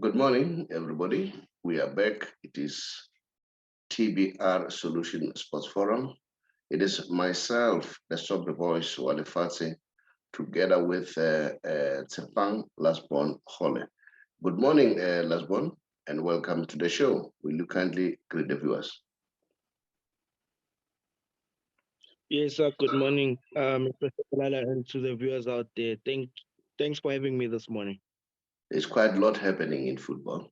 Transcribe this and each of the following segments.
Good morning, everybody. We are back. It is TBR Solution Sports Forum. It is myself, the Sober Voice, Wale Fatse, together with Tsepang Lasbon Hole. Good morning, Lasbon, and welcome to the show. Will you kindly greet the viewers? Yes, sir. Good morning, Mr. Lala, and to the viewers out there. Thanks for having me this morning. There's quite a lot happening in football.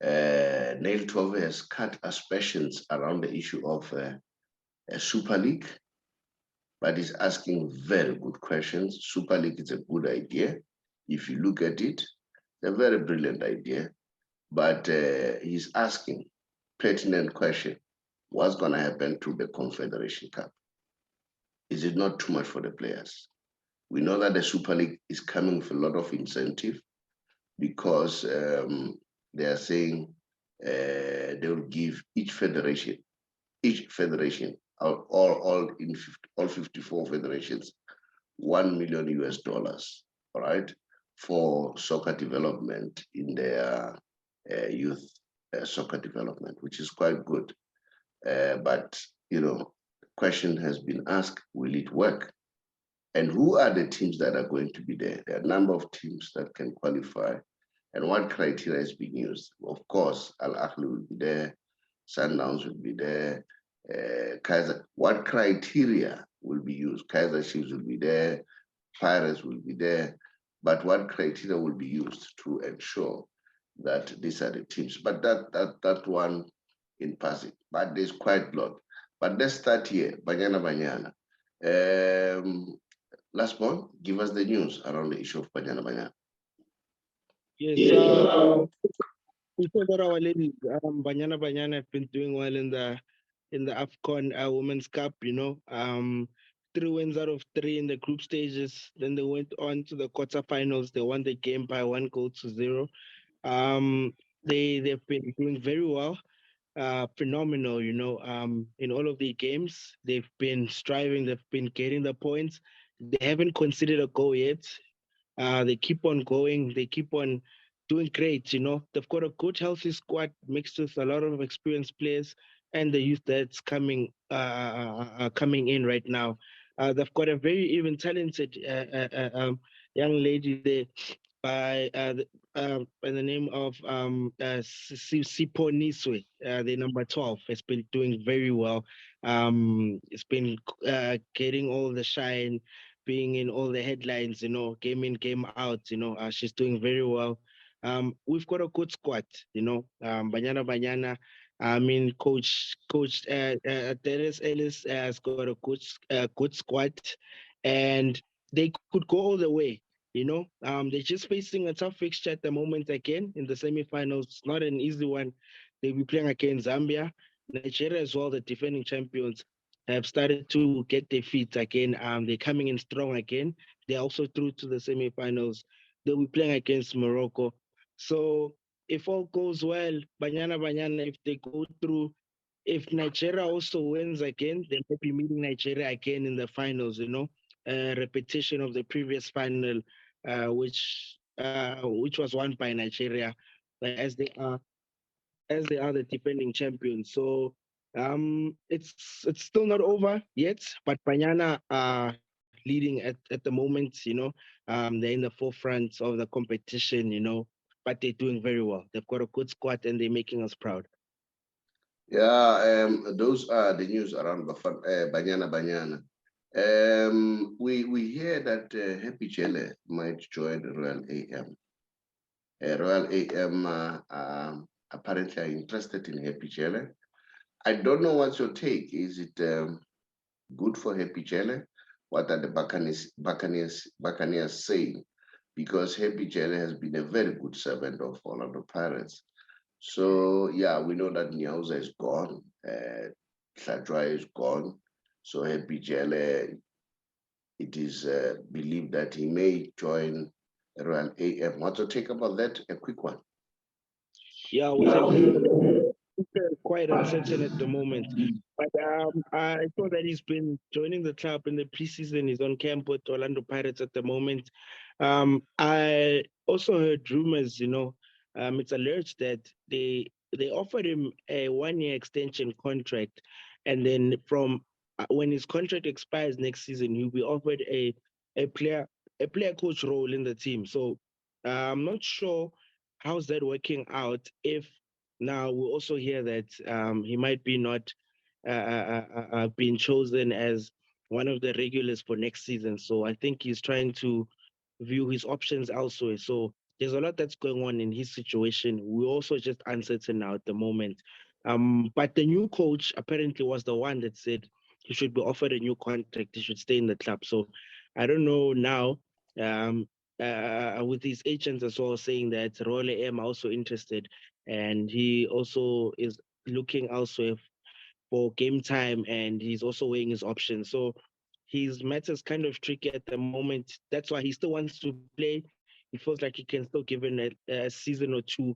Neil Tove has cut aspersions around the issue of a Super League, but he's asking very good questions. Super League is a good idea. If you look at it, it's a very brilliant idea, but he's asking pertinent question. What's going to happen to the Confederation Cup? Is it not too much for the players? We know that the Super League is coming with a lot of incentive because they are saying they will give each federation, all 54 federations, 1 million US dollars, all right, for soccer development in their youth soccer development, which is quite good. But, the question has been asked, will it work? And who are the teams that are going to be there? There are a number of teams that can qualify. And what criteria is being used? Of course, Al Ahly will be there, Sundowns will be there, Kaiser. What criteria will be used? Kaiser Chiefs will be there, Pirates will be there, but what criteria will be used to ensure that these are the teams? But that one in passing. But there's quite a lot. But let's start here, Banyana Banyana. Last one, give us the news around the issue of Banyana Banyana. Yes, we saw that our ladies, Banyana have been doing well in the AFCON Women's Cup. 3 wins out of 3 in the group stages. Then they went on to the quarterfinals. They won the game by 1 goal to 0. They've been doing very well. Phenomenal, in all of the games. They've been striving, they've been getting the points. They haven't conceded a goal yet. They keep on going, they keep on doing great, They've got a good, healthy squad mixed with a lot of experienced players and the youth that's coming in right now. They've got a very even talented young lady there by the name of Sipo Niswe, the number 12, has been doing very well. It's been getting all the shine, being in all the headlines, game in, game out, she's doing very well. We've got a good squad, Banyana. I mean, Coach Dennis Ellis has got a good squad, and they could go all the way. They're just facing a tough fixture at the moment again in the semifinals. It's not an easy one. They'll be playing against Zambia. Nigeria as well, the defending champions, have started to get their feet again. They're coming in strong again. They're also through to the semifinals. They'll be playing against Morocco. So if all goes well, Banyana, if they go through, if Nigeria also wins again, they might be meeting Nigeria again in the finals, repetition of the previous final, which was won by Nigeria, as they are the defending champions. So it's still not over yet, but Banyana are leading at the moment. They're in the forefront of the competition. But they're doing very well. They've got a good squad and they're making us proud. Yeah, those are the news around Banyana Banyana. We hear that Happy Jele might join Royal AM. Royal AM apparently are interested in Happy Jele. I don't know what's your take. Is it good for Happy Jele? What are the Buccaneers saying? Because Happy Jele has been a very good servant of Orlando Pirates. So yeah, we know that Nyauza is gone, Shadra is gone. So Happy Jele, it is believed that he may join Royal AM. What's your take about that? A quick one. Yeah, with Happy quite uncertain at the moment. But I saw that he's been joining the club in the preseason. He's on camp with Orlando Pirates at the moment. I also heard rumors, it's alleged that they offered him a 1 year extension contract, and then from when his contract expires next season, he'll be offered a player a player coach role in the team. So I'm not sure how's that working out. If now we also hear that he might be not being chosen as one of the regulars for next season. So I think he's trying to view his options elsewhere. So there's a lot that's going on in his situation. We're also just uncertain now at the moment. But the new coach apparently was the one that said he should be offered a new contract. He should stay in the club. So I don't know now. Um, with his agents as well saying that Role M are also interested, and he also is looking elsewhere for game time, and he's also weighing his options. So his matters kind of tricky at the moment. That's why he still wants to play. He feels like he can still give in a season or two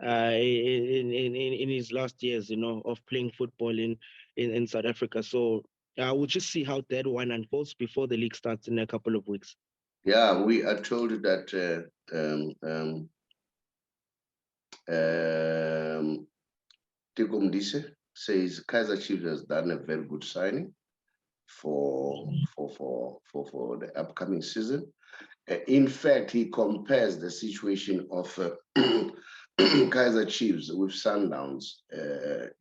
in his last years, of playing football in South Africa. So we'll just see how that one unfolds before the league starts in a couple of weeks. Yeah, we are told that Teko Mdise says Kaiser Chiefs has done a very good signing for the upcoming season. In fact, he compares the situation of Kaiser Chiefs with Sundowns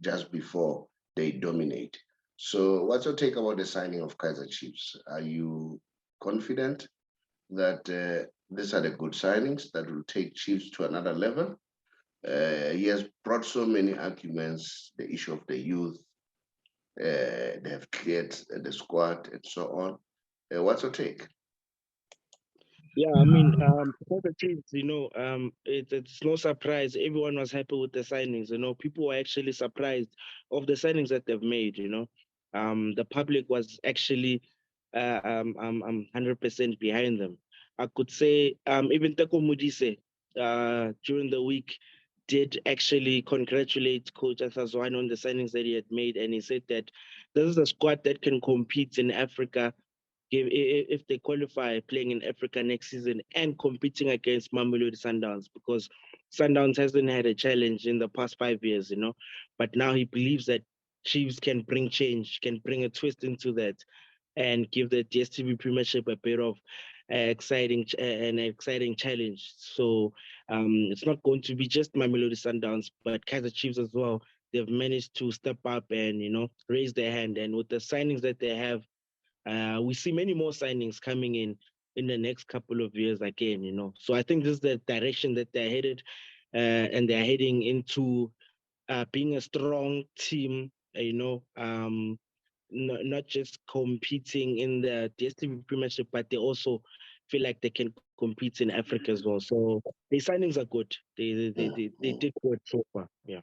just before they dominate. So what's your take about the signing of Kaiser Chiefs? Are you confident that these are the good signings that will take Chiefs to another level? He has brought so many arguments, the issue of the youth, they have cleared the squad and so on. What's your take? Yeah, I mean, for the Chiefs, it's no surprise. Everyone was happy with the signings. People were actually surprised of the signings that they've made. The public was actually 100% behind them. I could say even Teko Modise during the week did actually congratulate Coach Athazwan on the signings that he had made, and he said that this is a squad that can compete in Africa if they qualify playing in Africa next season and competing against Mamelodi Sundowns, because Sundowns hasn't had a challenge in the past 5 years, but now he believes that Chiefs can bring change, can bring a twist into that, and give the DSTV Premiership a bit of an exciting challenge. So it's not going to be just Mamelodi Sundowns, but Kaiser Chiefs as well. They've managed to step up and raise their hand, and with the signings that they have, we see many more signings coming in the next couple of years again, So I think this is the direction that they're headed, and they're heading into being a strong team, not just competing in the DSTV Premiership, but they also feel like they can compete in Africa as well. So the signings are good. They did good so far. Yeah.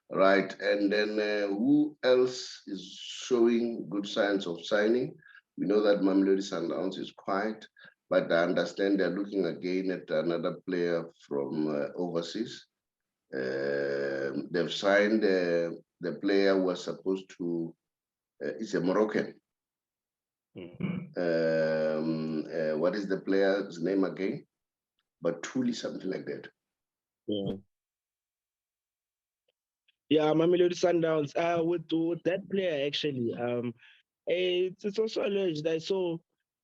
Right, and then who else is showing good signs of signing? We know that Mamelodi Sundowns is quiet, but I understand they're looking again at another player from overseas. They've signed the player who was supposed to, is a Moroccan. What is the player's name again? But Tuli, something like that. Yeah. Yeah, Mamelodi Sundowns. With that player actually, it's also alleged. I saw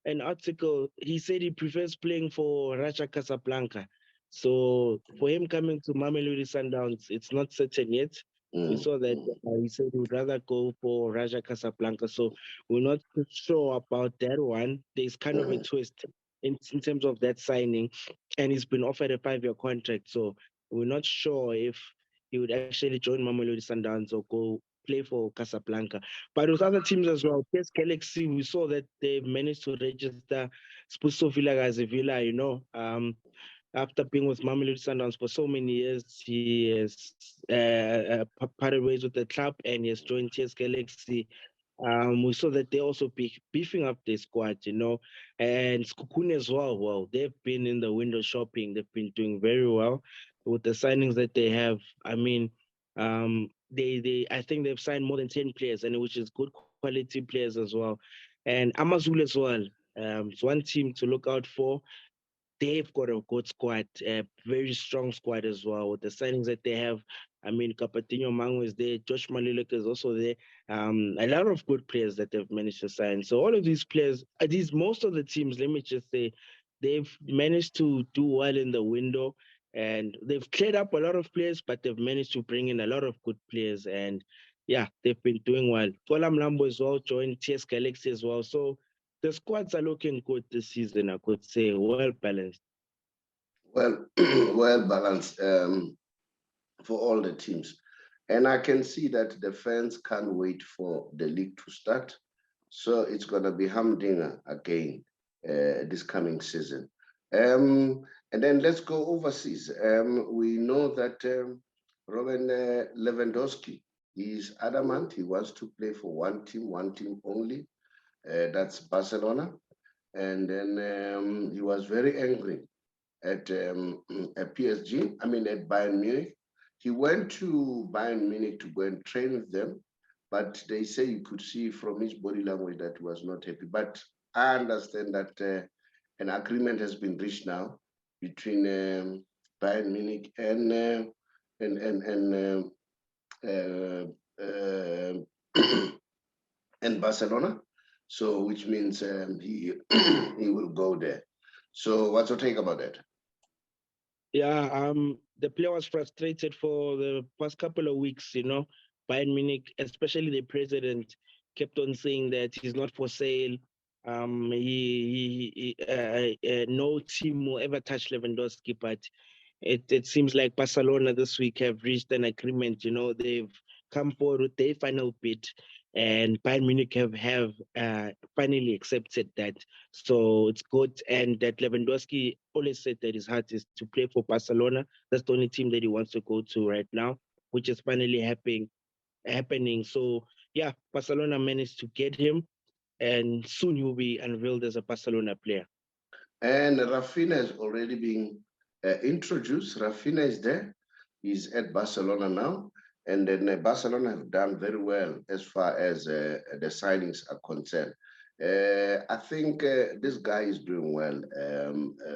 an article. He said he prefers playing for Raja Casablanca. So for him coming to Mamelodi Sundowns, it's not certain yet. We saw that he said he would rather go for Raja Casablanca. So we're not too sure about that one. There's kind of a twist in terms of that signing, and he's been offered a 5 year contract. So we're not sure if he would actually join Mamelodi Sundowns or go play for Casablanca. But with other teams as well, Chess Galaxy, we saw that they managed to register Spuso Villa, after being with Mamelodi Sundowns for so many years. He has parted ways with the club and he has joined TS Galaxy. We saw that they also beefing up their squad, and Skukuni as well. Well, they've been in the window shopping. They've been doing very well with the signings that they have. I mean, I think they've signed more than 10 players, and which is good quality players as well. And Amazulu as well. It's one team to look out for. They've got a good squad, a very strong squad as well with the signings that they have. I mean, Capetinho Mango is there, Josh Malulek is also there. A lot of good players that they've managed to sign. So all of these players, these most of the teams, let me just say, they've managed to do well in the window, and they've cleared up a lot of players, but they've managed to bring in a lot of good players. And yeah, they've been doing well. Tola Mlambo as well joined TS Galaxy as well. So the squads are looking good this season, I could say, well balanced. Well, well balanced for all the teams. And I can see that the fans can't wait for the league to start. So it's going to be humdinger again this coming season. And then let's go overseas. We know that Robin Lewandowski is adamant. He wants to play for one team only. That's Barcelona. And then he was very angry at PSG, I mean at Bayern Munich. He went to Bayern Munich to go and train with them, but they say you could see from his body language that he was not happy. But I understand that an agreement has been reached now between Bayern Munich and uh, uh, and Barcelona. So which means he he will go there. So what's your take about that? Yeah, the player was frustrated for the past couple of weeks. Bayern Munich, especially the president, kept on saying that he's not for sale. No team will ever touch Lewandowski, but it seems like Barcelona this week have reached an agreement. They've come forward with their final bid, and Bayern Munich have finally accepted that. So it's good, and that Lewandowski always said that his heart is to play for Barcelona. That's the only team that he wants to go to right now, which is finally happening. So yeah, Barcelona managed to get him, and soon he will be unveiled as a Barcelona player. And Rafinha is already being introduced. Rafinha is there. He's at Barcelona now. And then Barcelona have done very well as far as the signings are concerned. I think this guy is doing well.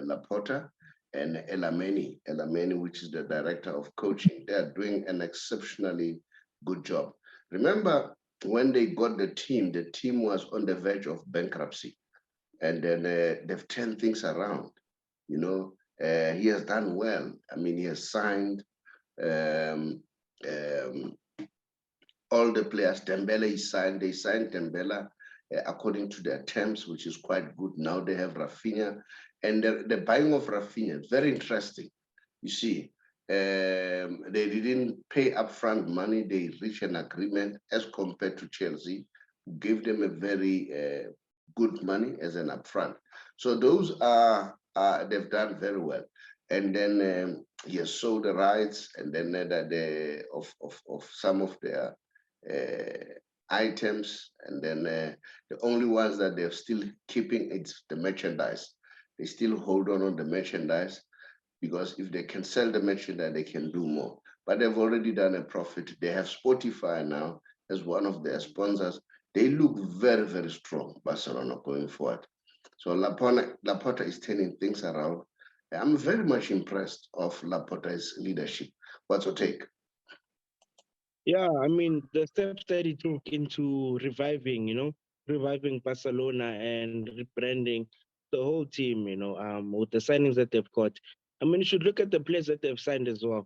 Laporta and Elameni, which is the director of coaching, they are doing an exceptionally good job. Remember, when they got the team was on the verge of bankruptcy, and then they've turned things around. You know, he has done well. I mean, he has signed um, um, all the players. Dembele he signed. They signed Dembele according to their terms, which is quite good. Now they have Rafinha, and the buying of Rafinha is very interesting. You see, they didn't pay upfront money. They reached an agreement as compared to Chelsea, who gave them a very good money as an upfront. So those they've done very well. And then he has sold the rights, and then of some of their items, and then the only ones that they're still keeping it's the merchandise. They still hold on the merchandise because if they can sell the merchandise, they can do more. But they've already done a profit. They have Spotify now as one of their sponsors. They look very, very strong, Barcelona, going forward. So Laporta is turning things around. I'm very much impressed of Laporta's leadership. What's your take? Yeah, I mean, the steps that he took into reviving Barcelona and rebranding the whole team, with the signings that they've got. I mean, you should look at the players that they've signed as well.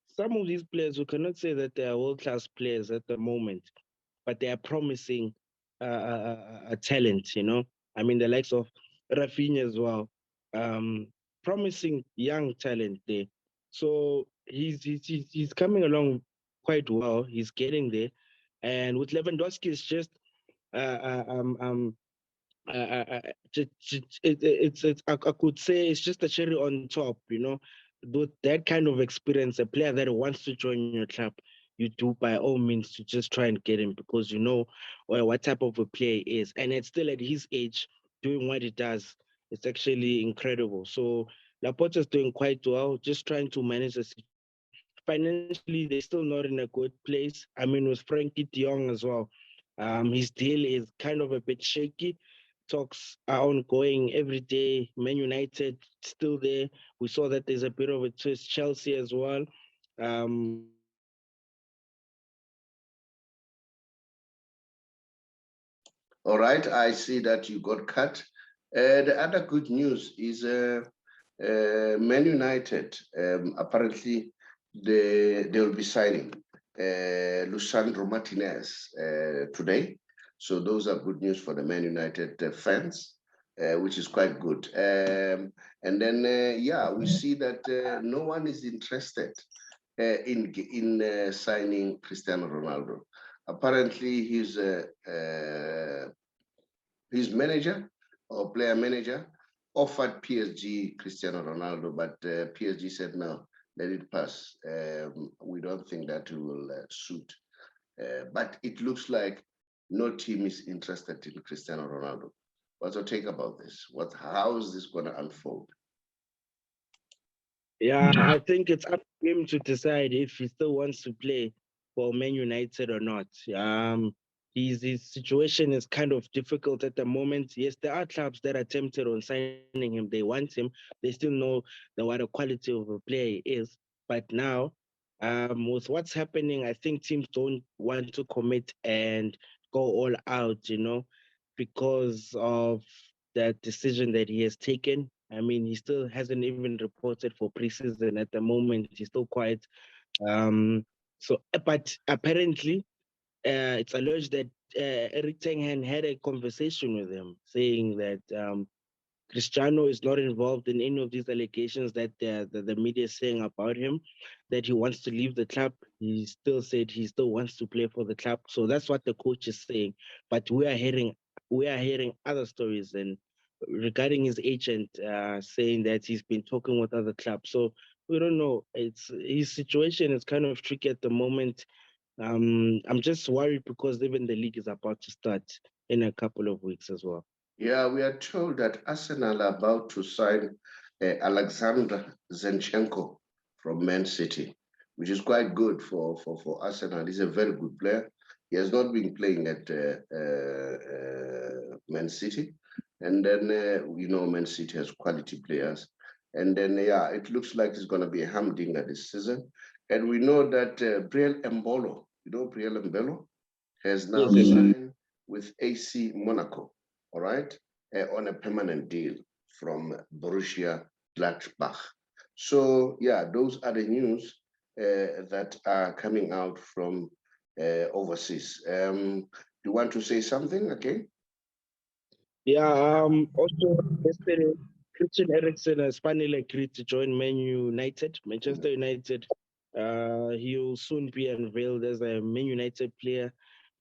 Some of these players, we cannot say that they are world-class players at the moment, but they are promising talent, I mean, the likes of Rafinha as well, promising young talent there. So he's coming along quite well. He's getting there, and with Lewandowski, it's just uh, uh, um um it's I could say it's just a cherry on top. With that kind of experience, a player that wants to join your club, you do by all means to just try and get him because you know what type of a player he is, and it's still at his age doing what he does. It's actually incredible. So Laporta's doing quite well, just trying to manage the situation. Financially, they're still not in a good place. I mean, with Frankie De Jong as well, his deal is kind of a bit shaky. talks are ongoing every day. Man United still there. We saw that there's a bit of a twist. Chelsea as well. All right, I see that you got cut. The other good news is Man United, apparently they'll be signing Lisandro Martinez today. So those are good news for the Man United fans, which is quite good. And then, yeah, we see that no one is interested in signing Cristiano Ronaldo. Apparently, his manager or player manager offered PSG Cristiano Ronaldo, but PSG said no, let it pass. We don't think that will suit. But it looks like no team is interested in Cristiano Ronaldo. What's your take about this? How is this going to unfold? Yeah, I think it's up to him to decide if he still wants to play for Man United or not. His situation is kind of difficult at the moment. Yes, there are clubs that are tempted on signing him. They want him. They still know what a quality of a player he is. But now, with what's happening, I think teams don't want to commit and go all out, because of that decision that he has taken. I mean, he still hasn't even reported for preseason at the moment. He's still quiet. But apparently, it's alleged that Eric Ten Hag had a conversation with him, saying that Cristiano is not involved in any of these allegations that the media is saying about him, that he wants to leave the club. He still said he still wants to play for the club. So that's what the coach is saying. But we are hearing other stories and regarding his agent saying that he's been talking with other clubs. So we don't know. It's his situation is kind of tricky at the moment. I'm just worried because even the league is about to start in a couple of weeks as well. Yeah, we are told that Arsenal are about to sign Alexander Zinchenko from Man City, which is quite good for Arsenal. He's a very good player. He has not been playing at Man City. And then, Man City has quality players. And then, yeah, it looks like it's going to be a humdinger this season. And we know that Briel Mbolo, Briel Mbolo, has now Yes, yes. signed with AC Monaco, all right, on a permanent deal from Borussia Gladbach. So, yeah, those are the news that are coming out from overseas. Do you want to say something again? Yeah, also yesterday, Christian Eriksen has finally agreed to join Manchester United. He'll soon be unveiled as a Man United player,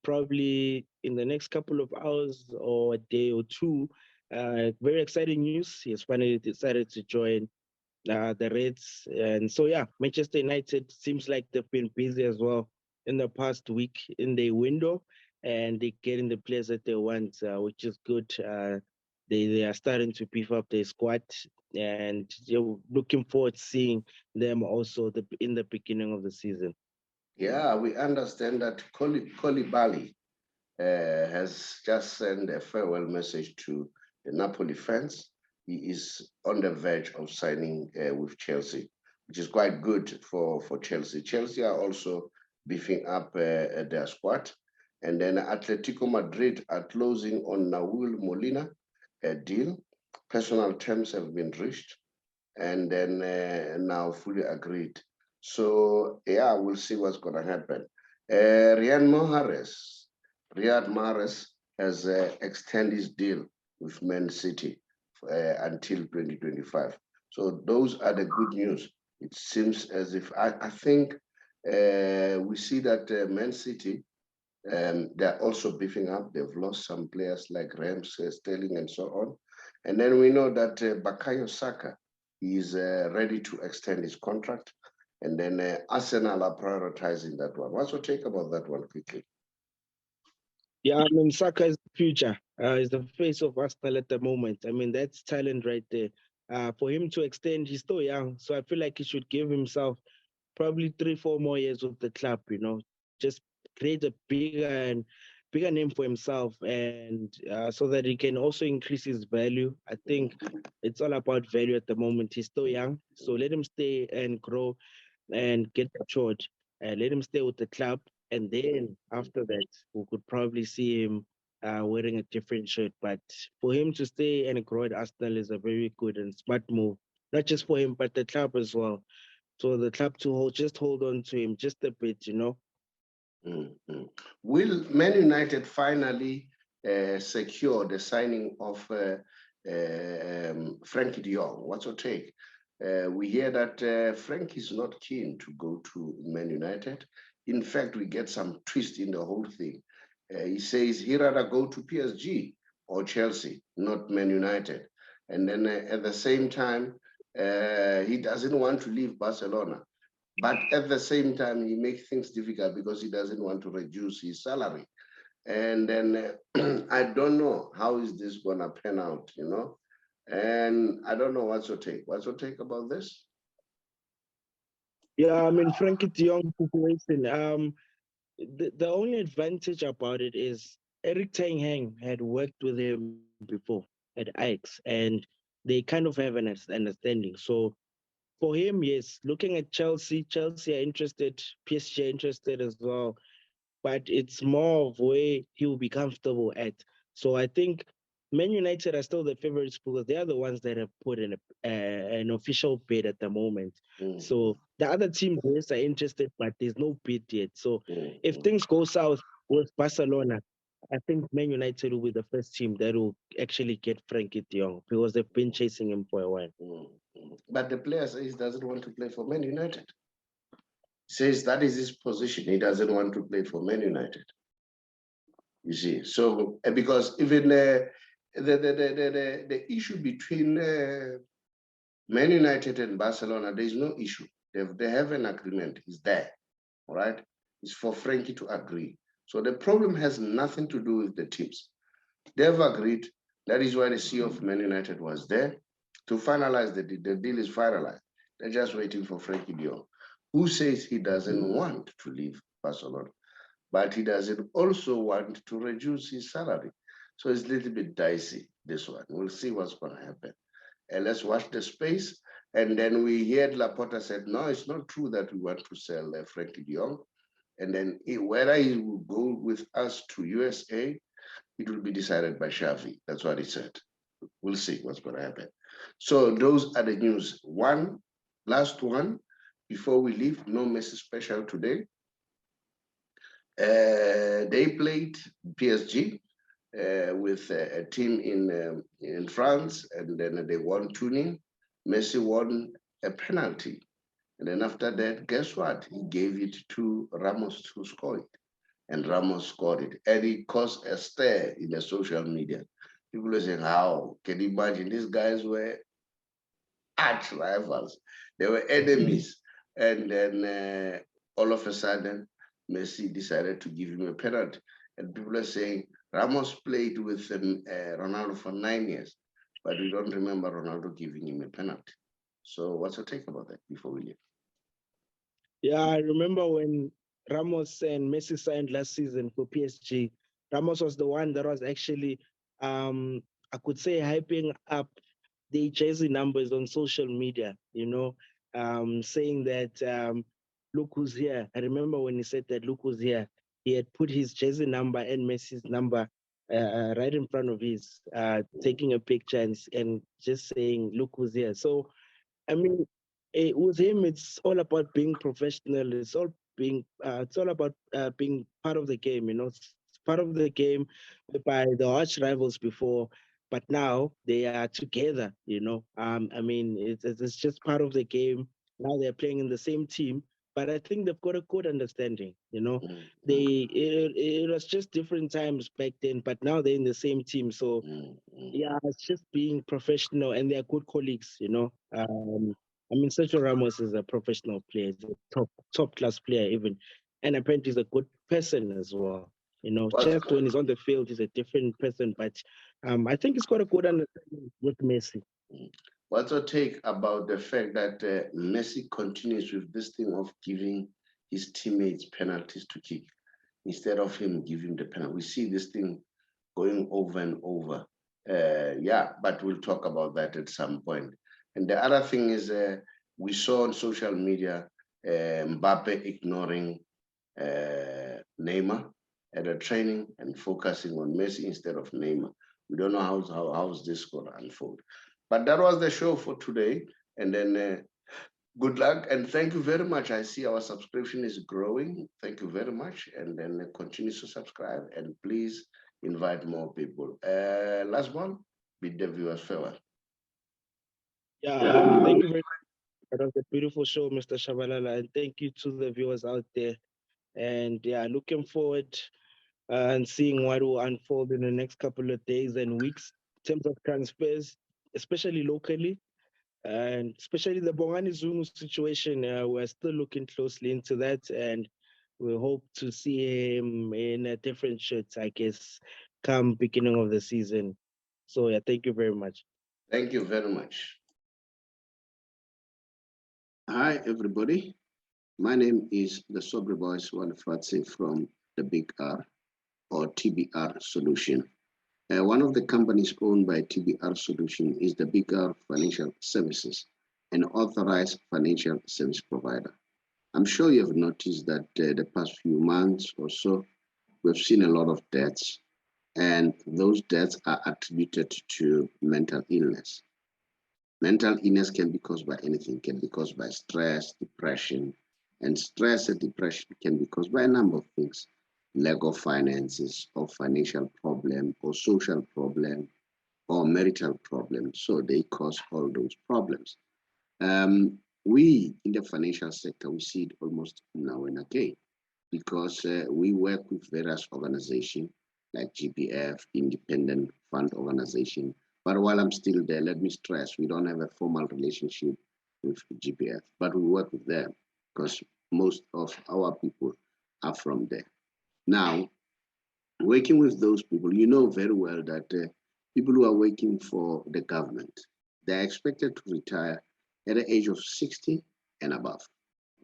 probably in the next couple of hours or a day or two. Very exciting news. He has finally decided to join the Reds. And so, yeah, Manchester United seems like they've been busy as well in the past week in their window, and they're getting the players that they want, which is good. They are starting to beef up their squad, and you're looking forward to seeing them also in the beginning of the season. Yeah, we understand that Kolibali has just sent a farewell message to the Napoli fans. He is on the verge of signing with Chelsea, which is quite good for Chelsea. Chelsea are also beefing up their squad. And then Atletico Madrid are closing on Naul Molina, a deal. Personal terms have been reached and then now fully agreed. So, yeah, we'll see what's going to happen. Riyad Mahrez has extended his deal with Man City until 2025. So those are the good news. It seems as if I think we see that Man City, they're also beefing up. They've lost some players like Rams, Sterling, and so on. And then we know that Bakayo Saka is ready to extend his contract. And then Arsenal are prioritizing that one. What's your take about that one quickly? Yeah, I mean, Saka is the future. He's the face of Arsenal at the moment. I mean, that's talent right there. For him to extend, he's still young, so I feel like he should give himself probably 3, 4 more years with the club. Just create a bigger and bigger name for himself, and so that he can also increase his value. I think it's all about value at the moment. He's still young, so let him stay and grow and get matured. Let him stay with the club, and then after that, we could probably see him wearing a different shirt. But for him to stay and grow at Arsenal is a very good and smart move, not just for him but the club as well. So the club to hold on to him just a bit, you know. Will Man United finally secure the signing of Frankie De Jong? What's your take? We hear that Frank is not keen to go to Man United. In fact, we get some twist in the whole thing. He says he'd rather go to PSG or Chelsea, not Man United. And then at the same time, he doesn't want to leave Barcelona. But at the same time, he makes things difficult because he doesn't want to reduce his salary. And then I don't know how is this going to pan out, you know? And I don't know what's your take. What's your take about this? Yeah, I mean Frankie De Jong situation. The only advantage about it is Eric Ten Hag had worked with him before at Ajax, and they kind of have an understanding. So for him, yes, looking at Chelsea are interested, PSG are interested as well, but it's more of where he will be comfortable at. So I think Man United are still the favorites because they are the ones that have put in an official bid at the moment. So the other teams yes, are interested, but there's no bid yet. So if things go south with Barcelona, I think Man United will be the first team that will actually get Frankie De Jong because they've been chasing him for a while. But the player says he doesn't want to play for Man United. He says that is his position. He doesn't want to play for Man United. You see, so because even the issue between Man United and Barcelona, there is no issue. They have an agreement. It's there, all right? It's for Frankie to agree. So the problem has nothing to do with the teams. They've agreed. That is why the CEO of Man United was there to finalize the deal. The deal is finalized. They're just waiting for Frankie De Jong, who says he doesn't want to leave Barcelona, but he doesn't also want to reduce his salary. So it's a little bit dicey, this one. We'll see what's going to happen. And let's watch the space. And then we heard Laporta said, no, it's not true that we want to sell Frankie De Jong. And then whether he will go with us to USA, it will be decided by Xavi. That's what he said. We'll see what's going to happen. So those are the news. One, last one, before we leave, no Messi special today. They played PSG with a team in France, and then they won 2-0. Messi won a penalty. And then after that, guess what? He gave it to Ramos to score it. And Ramos scored it. And it caused a stir in the social media. People were saying, how? Can you imagine? These guys were arch rivals. They were enemies. And then all of a sudden, Messi decided to give him a penalty. And people are saying, Ramos played with Ronaldo for 9 years, but we don't remember Ronaldo giving him a penalty. So what's your take about that before we leave? Yeah, I remember when Ramos and Messi signed last season for PSG. Ramos was the one that was actually, I could say, hyping up the jersey numbers on social media, you know, saying that, look who's here. I remember when he said that, look who's here. He had put his jersey number and Messi's number right in front of his, taking a picture and just saying, look who's here. So, I mean, with him, it's all about being professional. It's all about being part of the game. You know, it's part of the game. By the arch rivals before, but now they are together. You know, I mean, it's just part of the game. Now they're playing in the same team, but I think they've got a good understanding. You know, it was just different times back then, but now they're in the same team. So yeah, it's just being professional, and they're good colleagues. You know, I mean, Sergio Ramos is a professional player, he's a top class player even, and apparently he's a good person as well. You know, just when he's on the field, he's a different person. But I think he's got a good understanding with Messi. What's your take about the fact that Messi continues with this thing of giving his teammates penalties to kick? instead of him giving the penalty. We see this thing going over and over. Yeah, but we'll talk about that at some point. And the other thing is, we saw on social media Mbappe ignoring Neymar at a training and focusing on Messi instead of Neymar. We don't know how's this going to unfold. But that was the show for today. And then good luck and thank you very much. I see our subscription is growing. Thank you very much. And then continue to subscribe and please invite more people. Last one, bid the viewers farewell. Yeah, thank you very much. That was a beautiful show, Mr. Shabalala, and thank you to the viewers out there. And yeah, looking forward and seeing what will unfold in the next couple of days and weeks in terms of transfers, especially locally. And especially the Bongani Zungu situation, we're still looking closely into that, and we hope to see him in a different shirt, I guess, come beginning of the season. So yeah, thank you very much. Thank you very much. Hi, everybody. My name is the Sobre Boys Walifatsi from the Big R or TBR Solution. One of the companies owned by TBR Solution is the Big R Financial Services, an authorized financial service provider. I'm sure you have noticed that the past few months or so, we've seen a lot of deaths, and those deaths are attributed to mental illness. Mental illness can be caused by anything, can be caused by stress, depression, and stress and depression can be caused by a number of things: lack of finances, or financial problem, or social problem, or marital problem. So they cause all those problems. We in the financial sector, we see it almost now and again because we work with various organizations like GPF, Independent Fund Organization. But while I'm still there, let me stress, we don't have a formal relationship with GPF, but we work with them because most of our people are from there. Now, working with those people, you know very well that people who are working for the government, they're expected to retire at the age of 60 and above,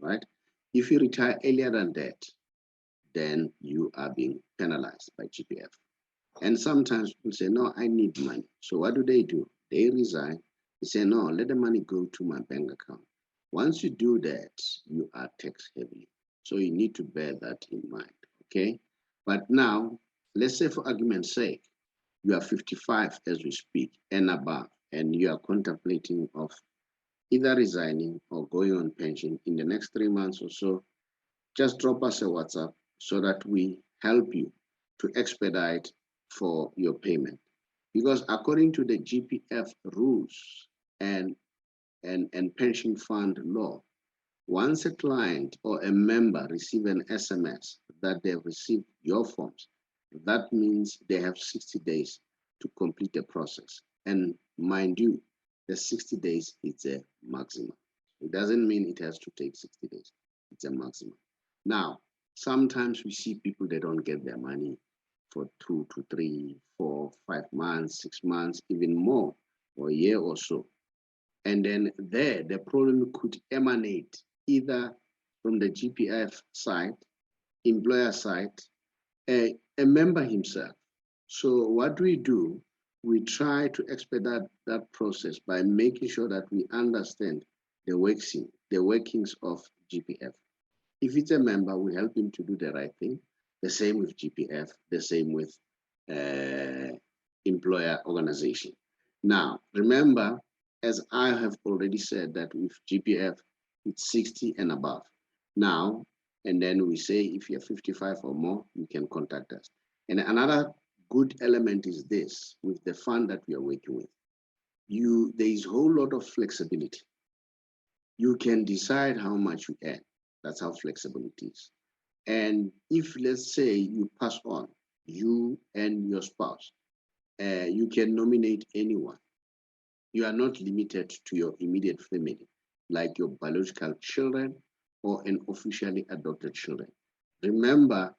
right? If you retire earlier than that, then you are being penalized by GPF. And sometimes people say, no, I need money. So what do? They resign. They say, no, let the money go to my bank account. Once you do that, you are tax heavy. So you need to bear that in mind, okay? But now, let's say for argument's sake, you are 55 as we speak and above, and you are contemplating of either resigning or going on pension in the next 3 months or so, just drop us a WhatsApp so that we help you to expedite for your payment. Because according to the GPF rules and pension fund law, once a client or a member receive an SMS that they've received your forms, that means they have 60 days to complete the process. And mind you, the 60 days is a maximum. It doesn't mean it has to take 60 days. It's a maximum. Now, sometimes we see people, they don't get their money for 2 to 3, 4, 5 months, 6 months, even more, or a year or so. And then there, the problem could emanate either from the GPF side, employer side, a member himself. So what do? We try to expedite that process by making sure that we understand the workings of GPF. If it's a member, we help him to do the right thing. The same with GPF, the same with employer organization. Now, remember, as I have already said, that with GPF, it's 60 and above. Now, and then we say if you're 55 or more, you can contact us. And another good element is this, with the fund that we are working with. There is a whole lot of flexibility. You can decide how much you earn. That's how flexible it is. And if, let's say, you pass on, you and your spouse, you can nominate anyone. You are not limited to your immediate family, like your biological children or an officially adopted children. Remember,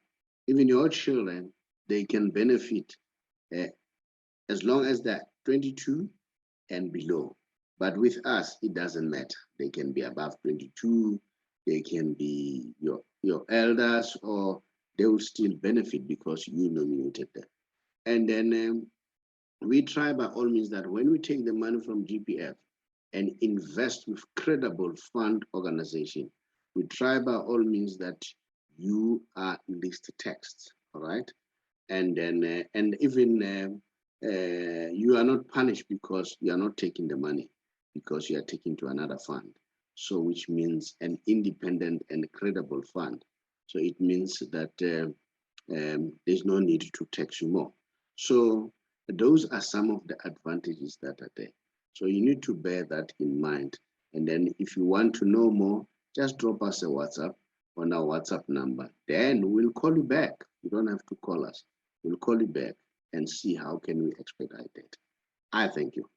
even your children, they can benefit as long as they're 22 and below. But with us, it doesn't matter. They can be above 22, they can be your elders, or they will still benefit because you nominated them. And then we try by all means that when we take the money from GPF and invest with credible fund organization, we try by all means that you are list text, all right? And then and even you are not punished because you are not taking the money, because you are taking to another fund. So which means an independent and credible fund. So it means that there's no need to tax you more. So those are some of the advantages that are there. So you need to bear that in mind. And then if you want to know more, just drop us a WhatsApp on our WhatsApp number. Then we'll call you back. You don't have to call us. We'll call you back and see how can we expedite it. I thank you.